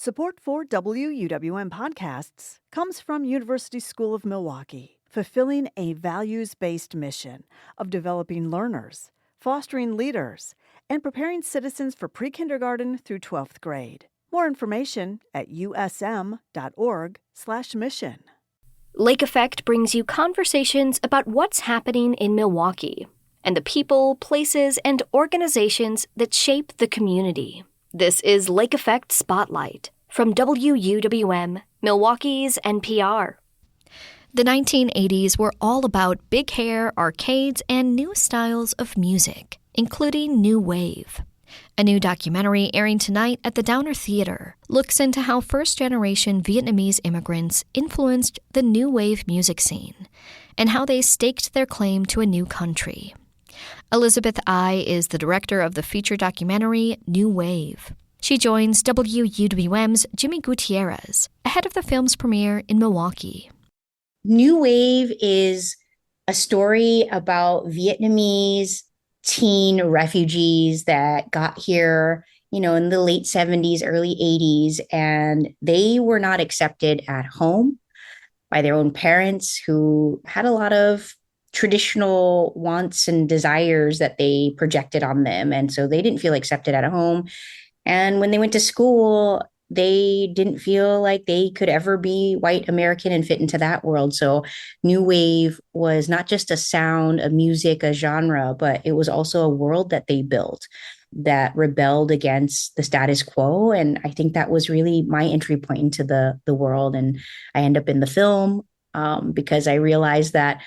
Support for WUWM podcasts comes from University School of Milwaukee, fulfilling a values-based mission of developing learners, fostering leaders, and preparing citizens for pre-kindergarten through 12th grade. More information at usm.org/mission. Lake Effect brings you conversations about what's happening in Milwaukee and the people, places, and organizations that shape the community. This is Lake Effect Spotlight from WUWM, Milwaukee's NPR. The 1980s were all about big hair, arcades, and new styles of music, including New Wave. A new documentary airing tonight at the Downer Theater looks into how first-generation Vietnamese immigrants influenced the New Wave music scene and how they staked their claim to a new country. Elizabeth Ai is the director of the feature documentary New Wave. She joins WUWM's Jimmy Gutierrez ahead of the film's premiere in Milwaukee. New Wave is a story about Vietnamese teen refugees that got here, in the late 70s, early 80s, and they were not accepted at home by their own parents who had a lot of traditional wants and desires that they projected on them. And so they didn't feel accepted at home. And when they went to school, they didn't feel like they could ever be white American and fit into that world. So New Wave was not just a sound, a music, a genre, but it was also a world that they built that rebelled against the status quo. And I think that was really my entry point into the world. And I end up in the film because I realized that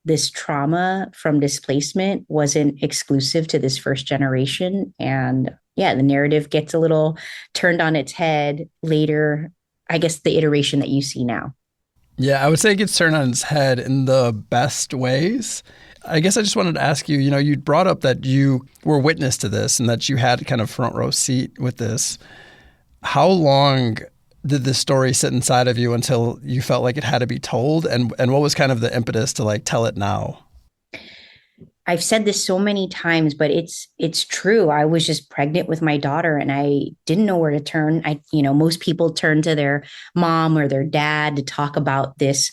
this trauma from displacement wasn't exclusive to this first generation. And the narrative gets a little turned on its head later, I guess the iteration that you see now. Yeah, I would say it gets turned on its head in the best ways. I guess I just wanted to ask you, you brought up that you were witness to this and that you had kind of front row seat with this. How long did this story sit inside of you until you felt like it had to be told? And what was kind of the impetus to tell it now? I've said this so many times, but it's true. I was just pregnant with my daughter and I didn't know where to turn. Most people turn to their mom or their dad to talk about this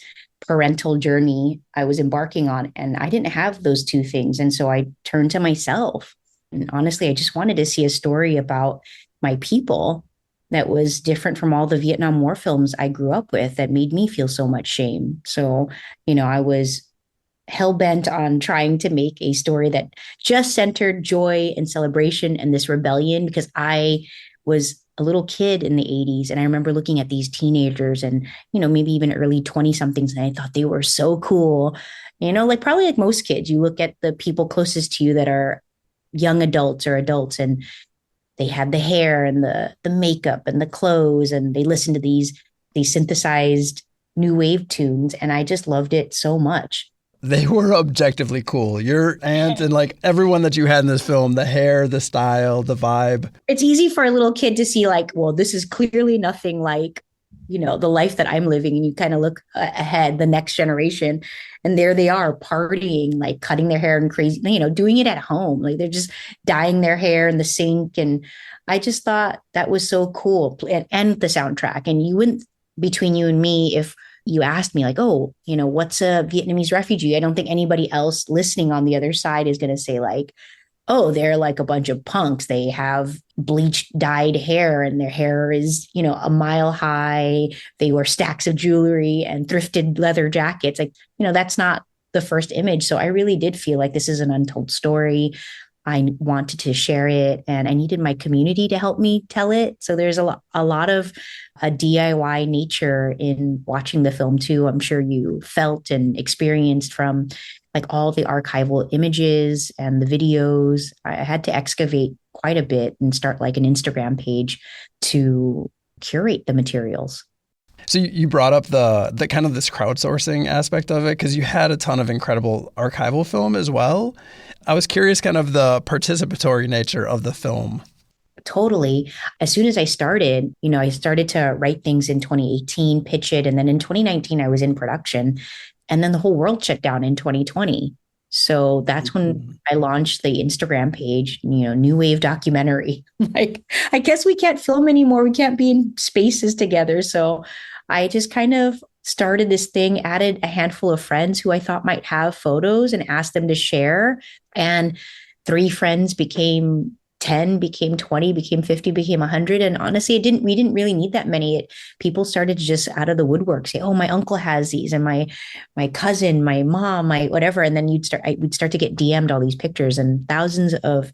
parental journey I was embarking on. And I didn't have those two things. And so I turned to myself. And honestly, I just wanted to see a story about my people that was different from all the Vietnam War films I grew up with that made me feel so much shame. So, I was hell-bent on trying to make a story that just centered joy and celebration and this rebellion, because I was a little kid in the 80s. And I remember looking at these teenagers and, maybe even early 20-somethings. And I thought they were so cool, probably like most kids, you look at the people closest to you that are young adults or adults, and they had the hair and the makeup and the clothes, and they listened to these synthesized new wave tunes. And I just loved it so much. They were objectively cool. Your aunt and everyone that you had in this film, the hair, the style, the vibe. It's easy for a little kid to see this is clearly nothing like, the life that I'm living. And you kind of look ahead, the next generation, and there they are partying, cutting their hair and crazy, doing it at home. They're just dyeing their hair in the sink. And I just thought that was so cool. And the soundtrack. And you wouldn't, between you and me, if you asked me what's a Vietnamese refugee? I don't think anybody else listening on the other side is going to say they're like a bunch of punks. They have bleached dyed hair and their hair is, a mile high. They wear stacks of jewelry and thrifted leather jackets. That's not the first image. So I really did feel like this is an untold story. I wanted to share it and I needed my community to help me tell it. So there's a lot of a DIY nature in watching the film too. I'm sure you felt and experienced from all the archival images and the videos. I had to excavate quite a bit and start an Instagram page to curate the materials. So you brought up the kind of this crowdsourcing aspect of it because you had a ton of incredible archival film as well. I was curious kind of the participatory nature of the film. Totally. As soon as I started, I started to write things in 2018, pitch it. And then in 2019, I was in production. And then the whole world shut down in 2020. So that's when I launched the Instagram page, New Wave Documentary. Like, I guess we can't film anymore. We can't be in spaces together. So I just kind of started this thing, added a handful of friends who I thought might have photos and asked them to share. And 3 friends became 10, became 20, became 50, became 100. And honestly, we didn't really need that many. People started to just out of the woodwork say, oh, my uncle has these, and my cousin, my mom, my whatever. And then we'd start to get DM'd all these pictures, and thousands of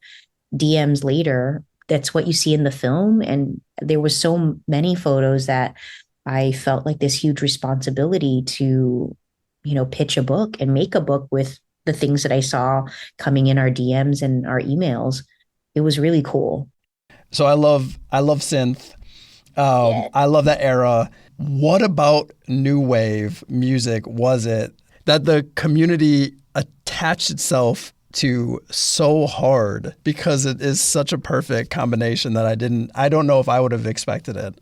DMs later, that's what you see in the film. And there was so many photos that I felt like this huge responsibility to, pitch a book and make a book with the things that I saw coming in our DMs and our emails. It was really cool. So I love synth. Yeah. I love that era. What about new wave music was it that the community attached itself to so hard, because it is such a perfect combination that I don't know if I would have expected it?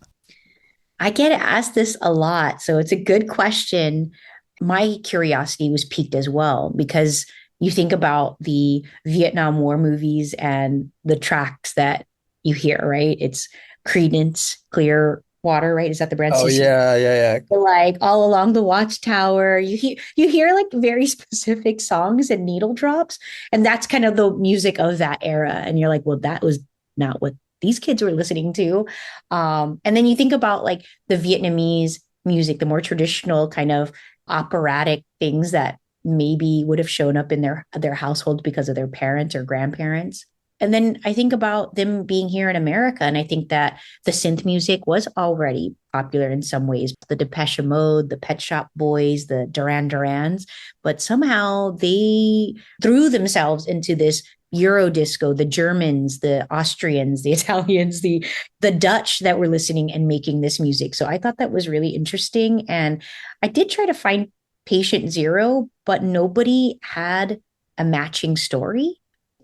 I get asked this a lot, so it's a good question. My curiosity was piqued as well, because you think about the Vietnam War movies and the tracks that you hear, right? It's Credence, Clear Water, right? Is that the brand? Oh yeah, yeah. Like All Along the Watchtower. You hear like very specific songs and needle drops, and that's kind of the music of that era. And you're like, well, that was not what these kids were listening to. And then you think about like the Vietnamese music, the more traditional kind of operatic things that maybe would have shown up in their households because of their parents or grandparents. And then I think about them being here in America, and I think that the synth music was already popular in some ways. The Depeche Mode, the Pet Shop Boys, the Duran Durans, but somehow they threw themselves into this Euro disco, the Germans, the Austrians, the Italians, the Dutch that were listening and making this music. So I thought that was really interesting. And I did try to find Patient Zero, but nobody had a matching story.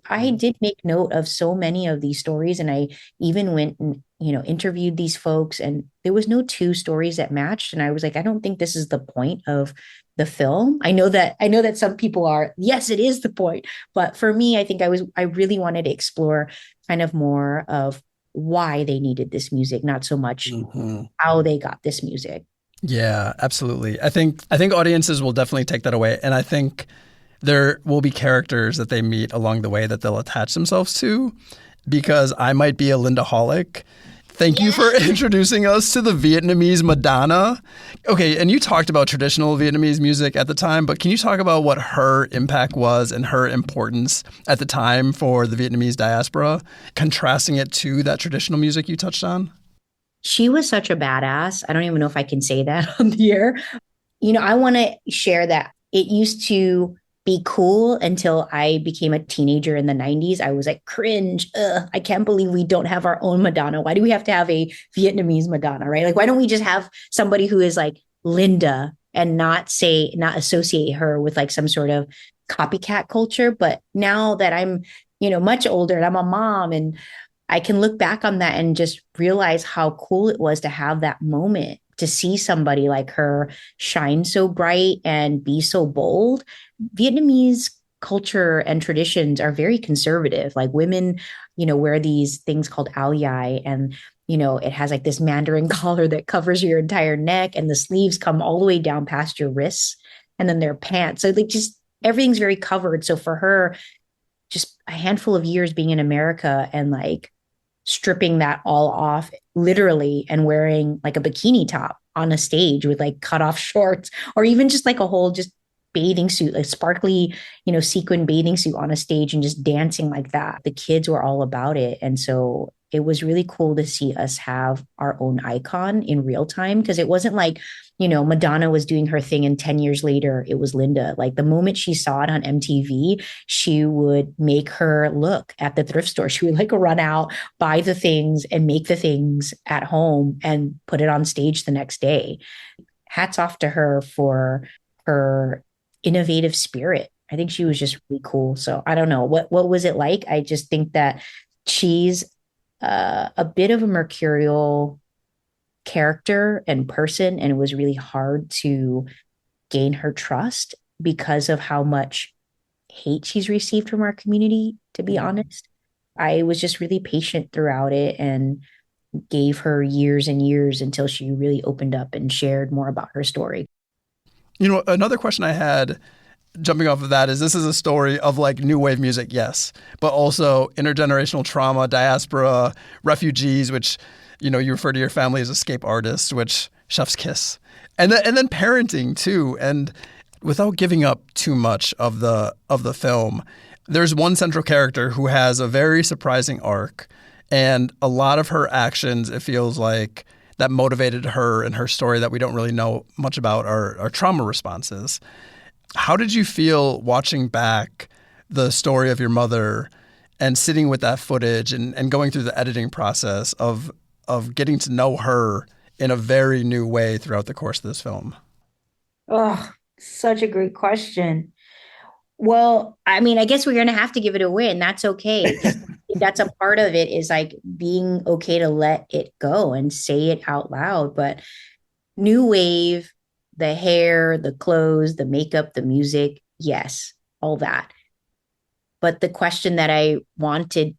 I did make note of so many of these stories, and I even went and interviewed these folks, and there was no 2 stories that matched. And I was like, I don't think this is the point of the film. I know that some people are, yes, it is the point, but for me, I think I really wanted to explore kind of more of why they needed this music, not so much how they got this music. Yeah, absolutely. I think audiences will definitely take that away, and I think there will be characters that they meet along the way that they'll attach themselves to, because I might be a Linda-holic. Thank you for introducing us to the Vietnamese Madonna. Okay, and you talked about traditional Vietnamese music at the time, but can you talk about what her impact was and her importance at the time for the Vietnamese diaspora, contrasting it to that traditional music you touched on? She was such a badass. I don't even know if I can say that on the air. I want to share that it used to be cool until I became a teenager in the 90s. I was like, cringe. I can't believe we don't have our own Madonna. Why do we have to have a Vietnamese Madonna, right? Like, why don't we just have somebody who is like Linda and not associate her with like some sort of copycat culture? But now that I'm, much older and I'm a mom, and I can look back on that and just realize how cool it was to have that moment, to see somebody like her shine so bright and be so bold. Vietnamese culture and traditions are very conservative. Like women, wear these things called ao dai, and it has like this Mandarin collar that covers your entire neck, and the sleeves come all the way down past your wrists, and then their pants. So like just everything's very covered. So for her, just a handful of years being in America and like stripping that all off literally and wearing like a bikini top on a stage with like cut off shorts, or even just like a whole just bathing suit, like sparkly, sequin bathing suit on a stage and just dancing like that. The kids were all about it. And so it was really cool to see us have our own icon in real time, because it wasn't like, Madonna was doing her thing and 10 years later it was Linda. Like the moment she saw it on MTV, she would make her look at the thrift store. She would like run out, buy the things and make the things at home and put it on stage the next day. Hats off to her for her innovative spirit. I think she was just really cool. So I don't know what was it like. I just think that she's a bit of a mercurial character and person, and it was really hard to gain her trust because of how much hate she's received from our community, to be honest. I was just really patient throughout it and gave her years and years until she really opened up and shared more about her story. You know, another question I had jumping off of that is this is a story of like new wave music, yes, but also intergenerational trauma, diaspora, refugees, which, you know, you refer to your family as escape artists, which chef's kiss. And then parenting too. And without giving up too much of the film, there's one central character who has a very surprising arc, and a lot of her actions, it feels like, that motivated her and her story that we don't really know much about are trauma responses. How did you feel watching back the story of your mother and sitting with that footage and going through the editing process of getting to know her in a very new way throughout the course of this film? Oh, such a great question. Well, I mean, I guess we're going to have to give it a win. That's okay. 'Cause that's a part of it, is like being okay to let it go and say it out loud. But new wave, the hair, the clothes, the makeup, the music, yes, all that. But the question that I wanted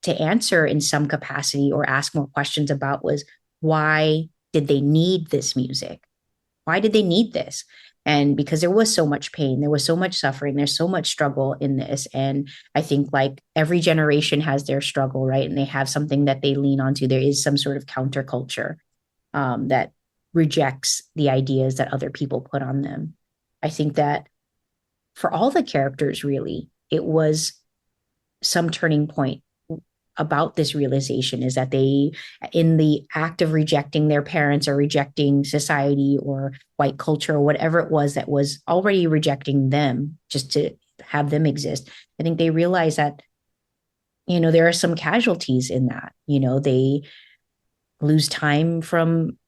to answer in some capacity or ask more questions about was, why did they need this music? Why did they need this? And because there was so much pain, there was so much suffering, there's so much struggle in this. And I think like every generation has their struggle, right? And they have something that they lean onto. There is some sort of counterculture that rejects the ideas that other people put on them. I think that for all the characters, really, it was some turning point about this realization, is that they, in the act of rejecting their parents or rejecting society or white culture or whatever it was that was already rejecting them just to have them exist, I think they realize that, you know, there are some casualties in that. You know, they lose time from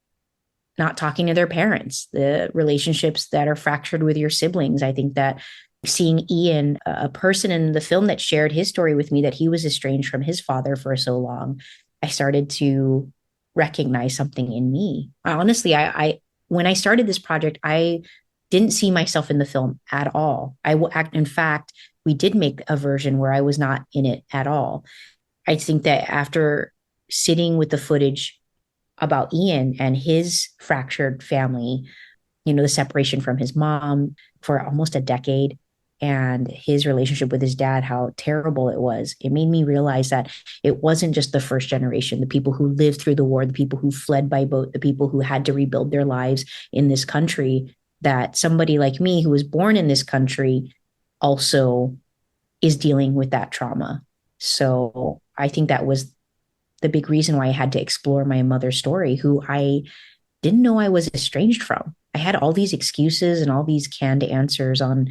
not talking to their parents, the relationships that are fractured with your siblings. I think that seeing Ian, a person in the film that shared his story with me, that he was estranged from his father for so long, I started to recognize something in me. Honestly, I when I started this project, I didn't see myself in the film at all. In fact, we did make a version where I was not in it at all. I think that after sitting with the footage about Ian and his fractured family, you know, the separation from his mom for almost a decade, and his relationship with his dad, how terrible it was. It made me realize that it wasn't just the first generation, the people who lived through the war, the people who fled by boat, the people who had to rebuild their lives in this country, that somebody like me who was born in this country also is dealing with that trauma. So I think that was the big reason why I had to explore my mother's story, who I didn't know I was estranged from. I had all these excuses and all these canned answers on,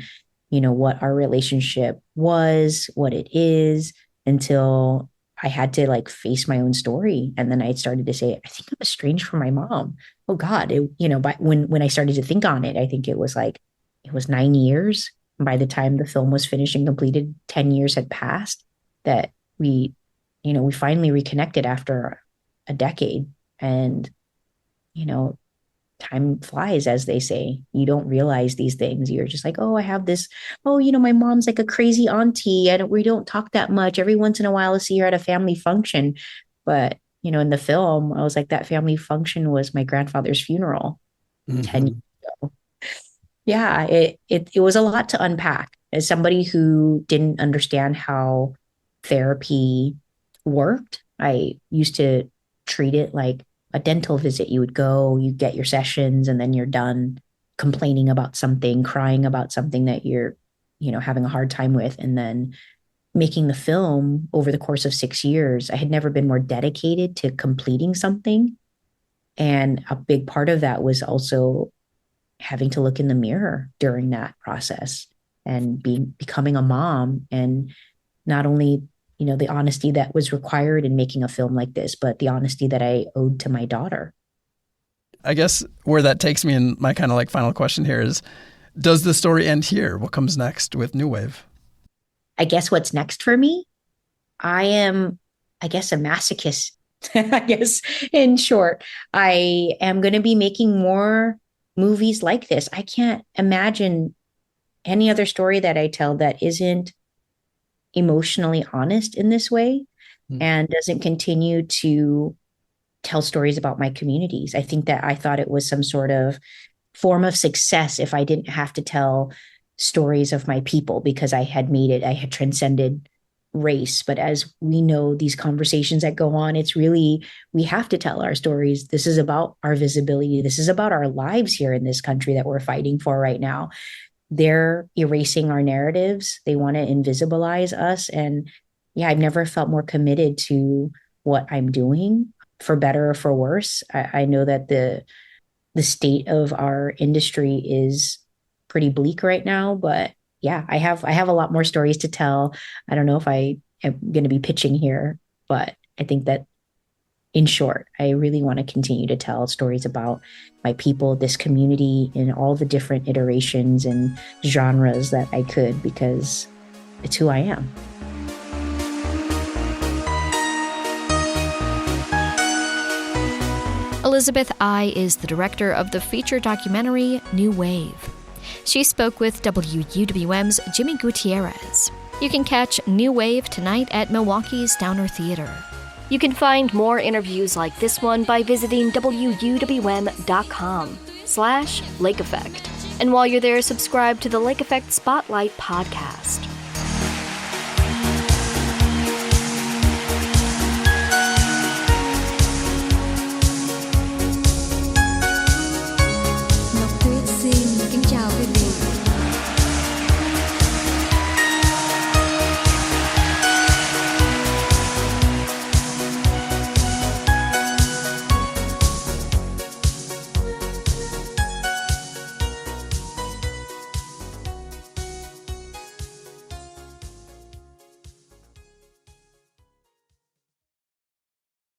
you know, what our relationship was, what it is, until I had to like face my own story. And then I started to say, I think I'm estranged from my mom. Oh God. You know, but when I started to think on it, I think it was 9 years. By the time the film was finished and completed, 10 years had passed, that we finally reconnected after a decade. And, you know, time flies, as they say. You don't realize these things. You're just like, oh, I have this. Oh, you know, my mom's like a crazy auntie, and we don't talk that much. Every once in a while, I see her at a family function. But, you know, in the film, I was like, that family function was my grandfather's funeral 10 years ago. Yeah, it was a lot to unpack. As somebody who didn't understand how therapy worked, I used to treat it like a dental visit. You would go, you get your sessions, and then you're done complaining about something, crying about something that you're, you know, having a hard time with. And then making the film over the course of 6 years, I had never been more dedicated to completing something. And a big part of that was also having to look in the mirror during that process and becoming a mom, and not only, you know, the honesty that was required in making a film like this, but the honesty that I owed to my daughter. I guess where that takes me, and my kind of like final question here is, does the story end here? What comes next with New Wave? I guess what's next for me, I am, I guess, a masochist. I guess in short, I am going to be making more movies like this. I can't imagine any other story that I tell that isn't emotionally honest in this way and doesn't continue to tell stories about my communities. I think that I thought it was some sort of form of success if I didn't have to tell stories of my people because I had made it, I had transcended race. But as we know, these conversations that go on, it's really, we have to tell our stories. This is about our visibility. This is about our lives here in this country that we're fighting for right now. They're erasing our narratives. They want to invisibilize us. And yeah, I've never felt more committed to what I'm doing, for better or for worse. I know that the state of our industry is pretty bleak right now, but yeah, I have a lot more stories to tell. I don't know if I am going to be pitching here, but I think that in short, I really want to continue to tell stories about my people, this community, in all the different iterations and genres that I could, because it's who I am. Elizabeth I is the director of the feature documentary New Wave. She spoke with WUWM's Jimmy Gutierrez. You can catch New Wave tonight at Milwaukee's Downer Theater. You can find more interviews like this one by visiting wuwm.com/Lake Effect. And while you're there, subscribe to the Lake Effect Spotlight podcast.